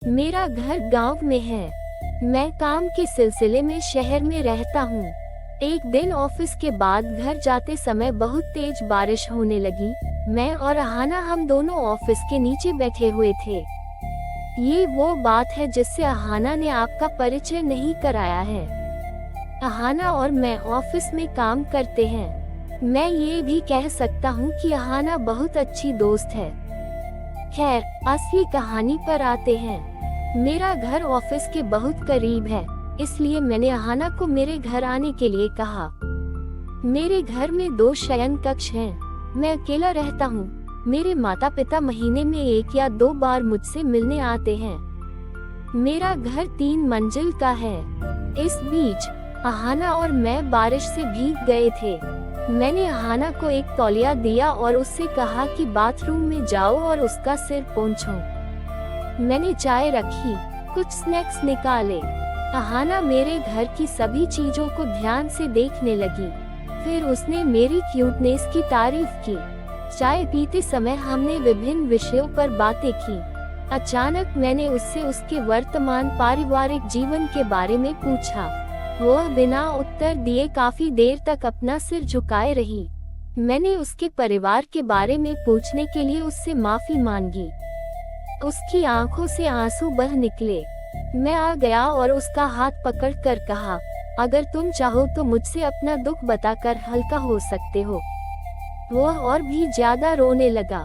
मेरा घर गांव में है। मैं काम के सिलसिले में शहर में रहता हूँ। एक दिन ऑफिस के बाद घर जाते समय बहुत तेज बारिश होने लगी। मैं और अहाना हम दोनों ऑफिस के नीचे बैठे हुए थे। ये वो बात है जिससे अहाना ने आपका परिचय नहीं कराया है। अहाना और मैं ऑफिस में काम करते हैं। मैं ये भी कह सकता हूँ कि अहाना बहुत अच्छी दोस्त है। खैर, असली कहानी पर आते हैं। मेरा घर ऑफिस के बहुत करीब है, इसलिए मैंने अहाना को मेरे घर आने के लिए कहा। मेरे घर में 2 शयन कक्ष हैं। मैं अकेला रहता हूँ। मेरे माता पिता महीने में 1 या 2 बार मुझसे मिलने आते हैं। मेरा घर 3 मंजिल का है। इस बीच अहाना और मैं बारिश से भीग गए थे। मैंने अहाना को एक तौलिया दिया और उससे कहा कि बाथरूम में जाओ और उसका सिर पोंछो। मैंने चाय रखी, कुछ स्नैक्स निकाले। अहाना मेरे घर की सभी चीजों को ध्यान से देखने लगी। फिर उसने मेरी क्यूटनेस की तारीफ की। चाय पीते समय हमने विभिन्न विषयों पर बातें की। अचानक मैंने उससे उसके वर्तमान पारिवारिक जीवन के बारे में पूछा। वह बिना उत्तर दिए काफी देर तक अपना सिर झुकाए रही। मैंने उसके परिवार के बारे में पूछने के लिए उससे माफी मांगी। उसकी आंखों से आंसू बह निकले। मैं आ गया और उसका हाथ पकड़कर कहा, अगर तुम चाहो तो मुझसे अपना दुख बताकर हल्का हो सकते हो। वह और भी ज्यादा रोने लगा।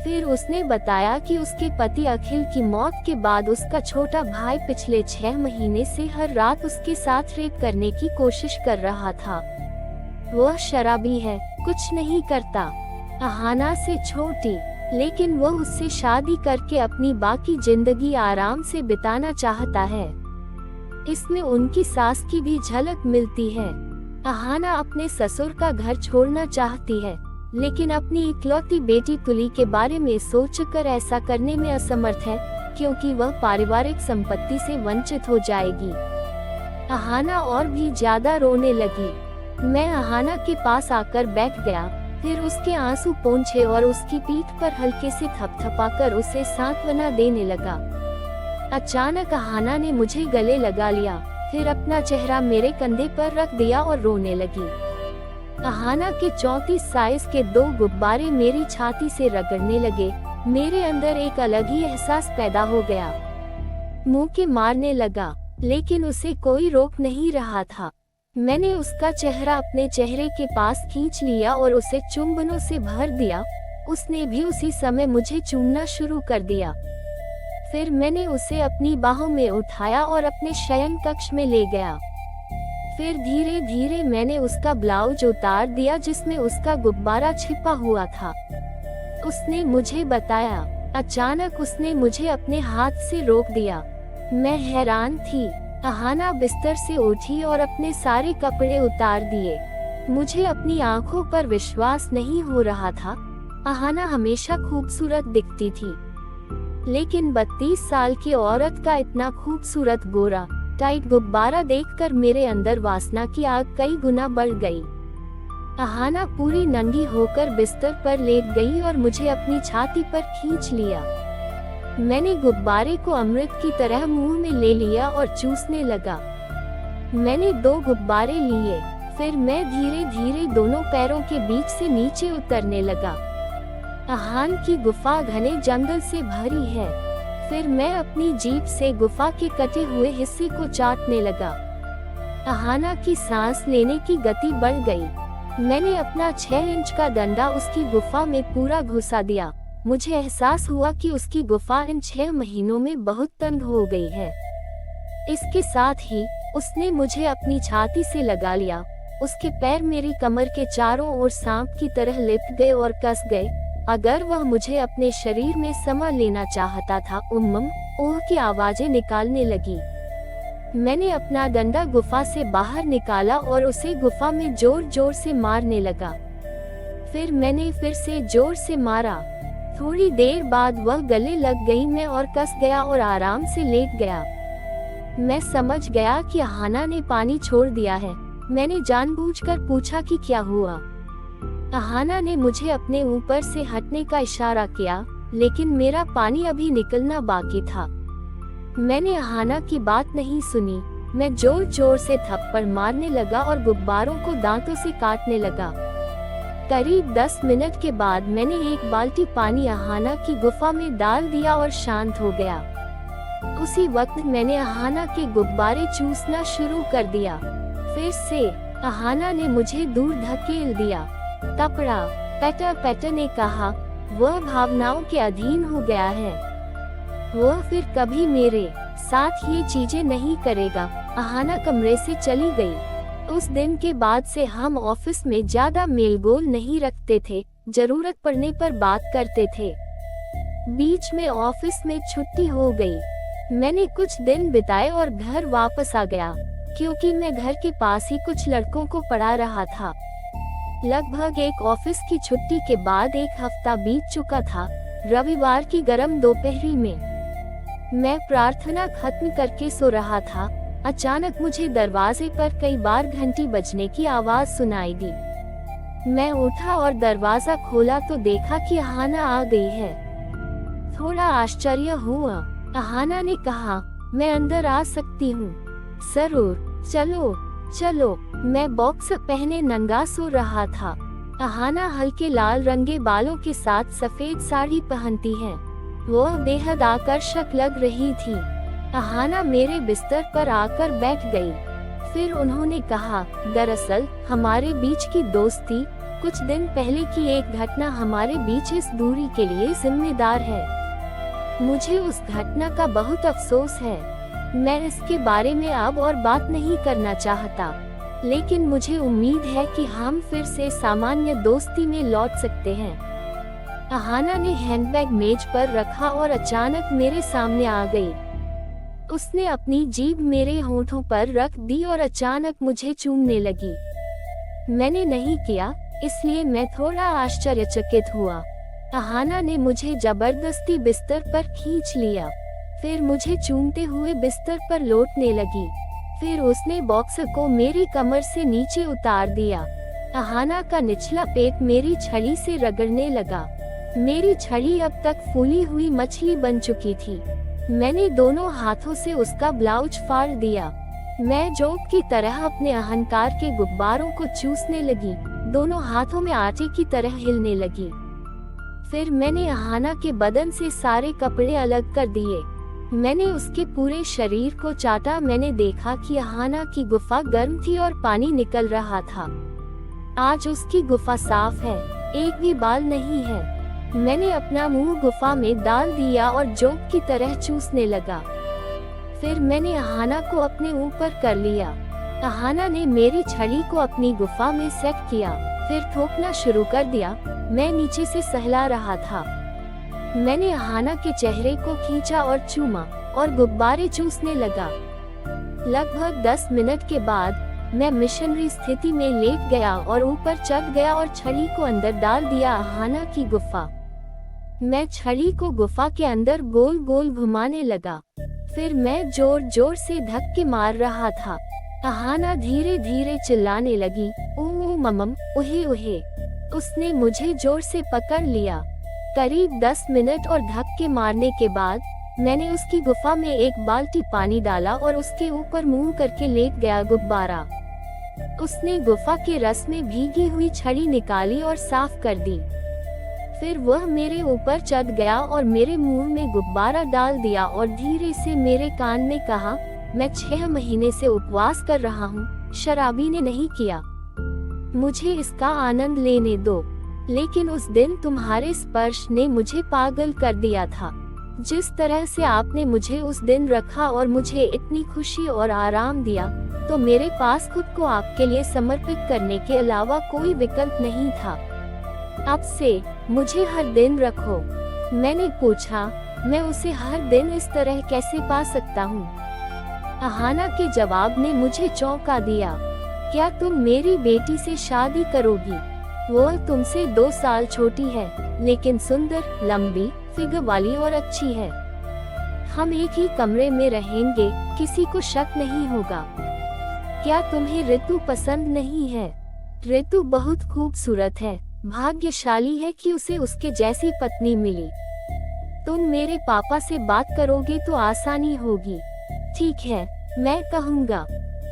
फिर उसने बताया कि उसके पति अखिल की मौत के बाद उसका छोटा भाई पिछले 6 महीने से हर रात उसके साथ रेप करने की कोशिश कर रहा था। वह शराबी है, कुछ नहीं करता। अहाना से छोटी, लेकिन वह उससे शादी करके अपनी बाकी जिंदगी आराम से बिताना चाहता है। इसमें उनकी सास की भी झलक मिलती है। अहाना अपने ससुर का घर छोड़ना चाहती है, लेकिन अपनी इकलौती बेटी तुली के बारे में सोचकर ऐसा करने में असमर्थ है, क्योंकि वह पारिवारिक संपत्ति से वंचित हो जाएगी। अहाना और भी ज्यादा रोने लगी। मैं अहाना के पास आकर बैठ गया, फिर उसके आंसू पोंछे और उसकी पीठ पर हल्के से थपथपाकर उसे सांत्वना देने लगा। अचानक अहाना ने मुझे गले लगा लिया, फिर अपना चेहरा मेरे कंधे पर रख दिया और रोने लगी। अहाना के 34 साइज के 2 गुब्बारे मेरी छाती से रगड़ने लगे। मेरे अंदर एक अलग ही एहसास पैदा हो गया। मुंह के मारने लगा, लेकिन उसे कोई रोक नहीं रहा था। मैंने उसका चेहरा अपने चेहरे के पास खींच लिया और उसे चुंबनों से भर दिया। उसने भी उसी समय मुझे चूमना शुरू कर दिया। फिर मैंने उसे अपनी बाहों में उठाया और अपने शयन कक्ष में ले गया। फिर धीरे धीरे मैंने उसका ब्लाउज उतार दिया जिसमें उसका गुब्बारा छिपा हुआ था। उसने मुझे बताया। अचानक उसने मुझे अपने हाथ से रोक दिया। मैं हैरान थी। अहाना बिस्तर से उठी और अपने सारे कपड़े उतार दिए। मुझे अपनी आंखों पर विश्वास नहीं हो रहा था। अहाना हमेशा खूबसूरत दिखती थी, लेकिन 32 साल की औरत का इतना खूबसूरत गोरा टाइट गुब्बारा देखकर मेरे अंदर वासना की आग कई गुना बढ़ गई। अहाना पूरी नंगी होकर बिस्तर पर लेट गई और मुझे अपनी छाती पर खींच लिया। मैंने गुब्बारे को अमृत की तरह मुंह में ले लिया और चूसने लगा। मैंने 2 गुब्बारे लिए, फिर मैं धीरे धीरे दोनों पैरों के बीच से नीचे उतरने लगा। अहान की गुफा घने जंगल से भरी है। फिर मैं अपनी जीभ से गुफा के कटे हुए हिस्से को चाटने लगा। अहाना की सांस लेने की गति बढ़ गई। मैंने अपना 6 इंच का डंडा उसकी गुफा में पूरा घुसा दिया। मुझे एहसास हुआ कि उसकी गुफा इन 6 महीनों में बहुत तंग हो गई है। इसके साथ ही उसने मुझे अपनी छाती से लगा लिया। उसके पैर मेरी कमर के चारों ओर सांप की तरह लिपट गए और कस गए। अगर वह मुझे अपने शरीर में समा लेना चाहता था। ओह की आवाजें निकालने लगी। मैंने अपना डंडा गुफा से बाहर निकाला और उसे गुफा में जोर जोर से मारने लगा। फिर मैंने फिर से जोर से मारा। थोड़ी देर बाद वह गले लग गई मैं और कस गया और आराम से लेट गया। मैं समझ गया कि अहाना ने पानी छोड़ दिया है। मैंने जानबूझकर पूछा कि क्या हुआ। अहाना ने मुझे अपने ऊपर से हटने का इशारा किया, लेकिन मेरा पानी अभी निकलना बाकी था। मैंने अहाना की बात नहीं सुनी। मैं जोर जोर से थप्पड़ मारने लगा और गुब्बारों को दांतों से काटने लगा। करीब 10 मिनट के बाद मैंने एक बाल्टी पानी अहाना की गुफा में डाल दिया और शांत हो गया। उसी वक्त मैंने अहाना के गुब्बारे चूसना शुरू कर दिया। फिर से अहाना ने मुझे दूर धकेल दिया। तपड़ा पेटर पेटर ने कहा, वह भावनाओं के अधीन हो गया है। वह फिर कभी मेरे साथ ये चीजें नहीं करेगा। अहाना कमरे से चली गई। उस दिन के बाद से हम ऑफिस में ज्यादा मेलजोल नहीं रखते थे, जरूरत पड़ने पर बात करते थे। बीच में ऑफिस में छुट्टी हो गई। मैंने कुछ दिन बिताए और घर वापस आ गया, क्योंकि मैं घर के पास ही कुछ लड़कों को पढ़ा रहा था। लगभग एक ऑफिस की छुट्टी के बाद एक हफ्ता बीत चुका था। रविवार की गर्म दोपहरी में मैं प्रार्थना खत्म करके सो रहा था। अचानक मुझे दरवाजे पर कई बार घंटी बजने की आवाज सुनाई दी। मैं उठा और दरवाजा खोला तो देखा कि अहाना आ गई है। थोड़ा आश्चर्य हुआ। अहाना ने कहा, मैं अंदर आ सकती हूँ? जरूर, चलो चलो। मैं बॉक्स पहने नंगा सो रहा था। अहाना हल्के लाल रंगे बालों के साथ सफेद साड़ी पहनती है। वह बेहद आकर्षक लग रही थी। अहाना मेरे बिस्तर पर आकर बैठ गई। फिर उन्होंने कहा, दरअसल हमारे बीच की दोस्ती, कुछ दिन पहले की एक घटना हमारे बीच इस दूरी के लिए जिम्मेदार है। मुझे उस घटना का बहुत अफसोस है। मैं इसके बारे में अब और बात नहीं करना चाहता, लेकिन मुझे उम्मीद है कि हम फिर से सामान्य दोस्ती में लौट सकते हैं। अहाना ने हैंडबैग मेज पर रखा और अचानक मेरे सामने आ गई। उसने अपनी जीभ मेरे होठों पर रख दी और अचानक मुझे चूमने लगी। मैंने नहीं किया, इसलिए मैं थोड़ा आश्चर्यचकित हुआ। अहाना ने मुझे जबरदस्ती बिस्तर पर खींच लिया, फिर मुझे चूमते हुए बिस्तर पर लौटने लगी। फिर उसने बॉक्स को मेरी कमर से नीचे उतार दिया। अहाना का निचला पेट मेरी छड़ी से रगड़ने लगा। मेरी छड़ी अब तक फूली हुई मछली बन चुकी थी। मैंने दोनों हाथों से उसका ब्लाउज फाड़ दिया। मैं जोक की तरह अपने अहंकार के गुब्बारों को चूसने लगी, दोनों हाथों में आटे की तरह हिलने लगी। फिर मैंने अहाना के बदन से सारे कपड़े अलग कर दिए। मैंने उसके पूरे शरीर को चाटा। मैंने देखा कि अहाना की गुफा गर्म थी और पानी निकल रहा था। आज उसकी गुफा साफ है, एक भी बाल नहीं है। मैंने अपना मुंह गुफा में डाल दिया और जोक की तरह चूसने लगा। फिर मैंने अहाना को अपने ऊपर कर लिया। अहाना ने मेरी छड़ी को अपनी गुफा में सेट किया, फिर ठोकना शुरू कर दिया। मैं नीचे से सहला रहा था। मैंने अहाना के चेहरे को खींचा और चूमा और गुब्बारे चूसने लगा। लगभग 10 मिनट के बाद मैं मिशनरी स्थिति में लेट गया और ऊपर चढ़ गया और छड़ी को अंदर डाल दिया अहाना की गुफा। मैं छड़ी को गुफा के अंदर गोल गोल घुमाने लगा। फिर मैं जोर जोर से धक्के मार रहा था। अहाना धीरे धीरे चिल्लाने लगी, ओ ममम, ओहे ओहे। उसने मुझे जोर से पकड़ लिया। करीब 10 मिनट और धक्के मारने के बाद मैंने उसकी गुफा में एक बाल्टी पानी डाला और उसके ऊपर मुंह करके लेट गया गुब्बारा। उसने गुफा के रस में भीगी हुई छड़ी निकाली और साफ कर दी। फिर वह मेरे ऊपर चढ़ गया और मेरे मुंह में गुब्बारा डाल दिया और धीरे से मेरे कान में कहा, मैं 6 महीने से उपवास कर रहा हूँ, शराबी ने नहीं किया। मुझे इसका आनंद लेने दो। लेकिन उस दिन तुम्हारे स्पर्श ने मुझे पागल कर दिया था। जिस तरह से आपने मुझे उस दिन रखा और मुझे इतनी खुशी और आराम दिया, तो मेरे पास खुद को आपके लिए समर्पित करने के अलावा कोई विकल्प नहीं था। अब से मुझे हर दिन रखो। मैंने पूछा, मैं उसे हर दिन इस तरह कैसे पा सकता हूँ? अहाना के जवाब ने मुझे चौंका दिया। क्या तुम मेरी बेटी से शादी करोगी? वह तुमसे 2 साल छोटी है, लेकिन सुंदर, लंबी फिगर वाली और अच्छी है। हम एक ही कमरे में रहेंगे, किसी को शक नहीं होगा। क्या तुम्हें ऋतु पसंद नहीं है? ऋतु बहुत खूबसूरत है, भाग्यशाली है कि उसे उसके जैसी पत्नी मिली। तुम मेरे पापा से बात करोगे तो आसानी होगी। ठीक है, मैं कहूँगा।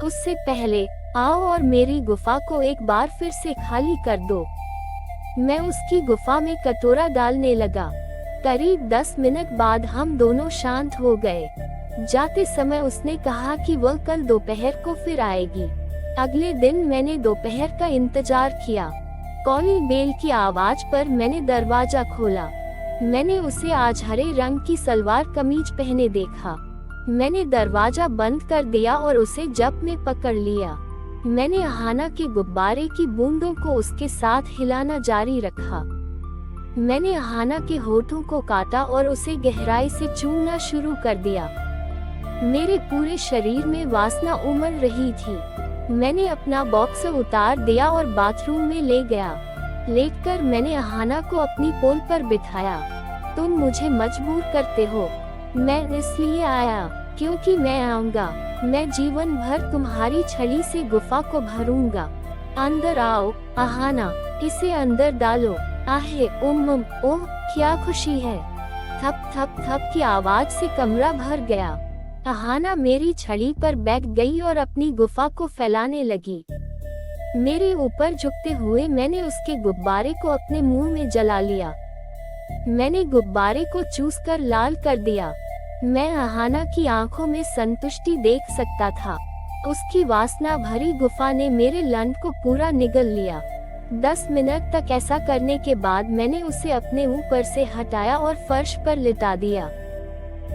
उससे पहले आओ और मेरी गुफा को एक बार फिर से खाली कर दो। मैं उसकी गुफा में कटोरा डालने लगा। करीब 10 मिनट बाद हम दोनों शांत हो गए। जाते समय उसने कहा कि वह कल दोपहर को फिर आएगी। अगले दिन मैंने दोपहर का इंतजार किया। कॉलिंग बेल की आवाज पर मैंने दरवाजा खोला। मैंने उसे आज हरे रंग की सलवार कमीज पहने देखा। मैंने दरवाजा बंद कर दिया और उसे जब में पकड़ लिया। मैंने अहाना के गुब्बारे की बूंदों को उसके साथ हिलाना जारी रखा। मैंने अहाना के होठों को काटा और उसे गहराई से चूमना शुरू कर दिया। मेरे पूरे शरीर में वासना उमड़ रही थी। मैंने अपना बॉक्स उतार दिया और बाथरूम में ले गया। लेटकर मैंने अहाना को अपनी पोल पर बिठाया। तुम मुझे मजबूर करते हो। मैं इसलिए आया क्योंकि मैं आऊंगा। मैं जीवन भर तुम्हारी छड़ी से गुफा को भरूंगा। अंदर आओ अहाना, इसे अंदर डालो। आहे उम्म, ओह क्या खुशी है। थप थप थप की आवाज से कमरा भर गया। अहाना मेरी छड़ी पर बैठ गई और अपनी गुफा को फैलाने लगी। मेरे ऊपर झुकते हुए मैंने उसके गुब्बारे को अपने मुंह में जला लिया। मैंने गुब्बारे को चूसकर लाल कर दिया। मैं अहाना की आंखों में संतुष्टि देख सकता था। उसकी वासना भरी गुफा ने मेरे लंड को पूरा निगल लिया। 10 मिनट तक ऐसा करने के बाद मैंने उसे अपने ऊपर से हटाया और फर्श पर लिटा दिया।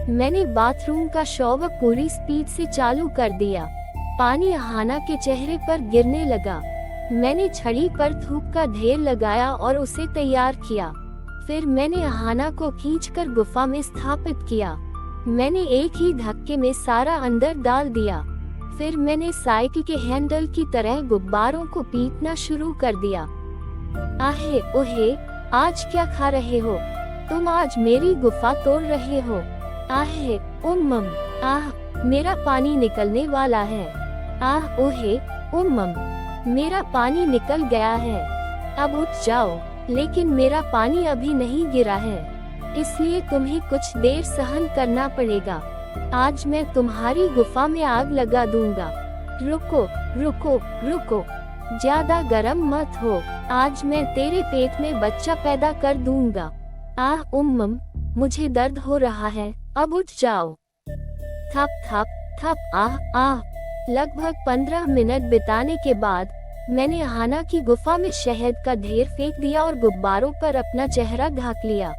मैंने बाथरूम का शॉवर पूरी स्पीड से चालू कर दिया। पानी अहाना के चेहरे पर गिरने लगा। मैंने छड़ी पर थूक का ढेर लगाया और उसे तैयार किया। फिर मैंने अहाना को खींचकर गुफा में स्थापित किया। मैंने एक ही धक्के में सारा अंदर डाल दिया। फिर मैंने साइकिल के हैंडल की तरह गुब्बारों को पीटना शुरू कर दिया। आहे ओहे, आज क्या खा रहे हो तुम? आज मेरी गुफा तोड़ रहे हो। आहे उम्मम, आह मेरा पानी निकलने वाला है। आह ओहे उम्मम, मेरा पानी निकल गया है। अब उठ जाओ। लेकिन मेरा पानी अभी नहीं गिरा है, इसलिए तुम्हें कुछ देर सहन करना पड़ेगा। आज मैं तुम्हारी गुफा में आग लगा दूंगा। रुको रुको रुको, ज्यादा गरम मत हो। आज मैं तेरे पेट में बच्चा पैदा कर दूंगा। आह उम्मम, मुझे दर्द हो रहा है, अब उठ जाओ। थप थप थप, आह आह। लगभग 15 मिनट बिताने के बाद मैंने अहाना की गुफा में शहद का ढेर फेंक दिया और गुब्बारों पर अपना चेहरा ढक लिया।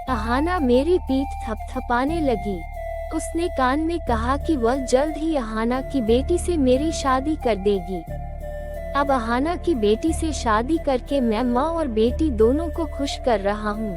अहाना मेरी पीठ थपथपाने लगी। उसने कान में कहा कि वह जल्द ही अहाना की बेटी से मेरी शादी कर देगी। अब अहाना की बेटी से शादी करके मैं माँ और बेटी दोनों को खुश कर रहा हूँ।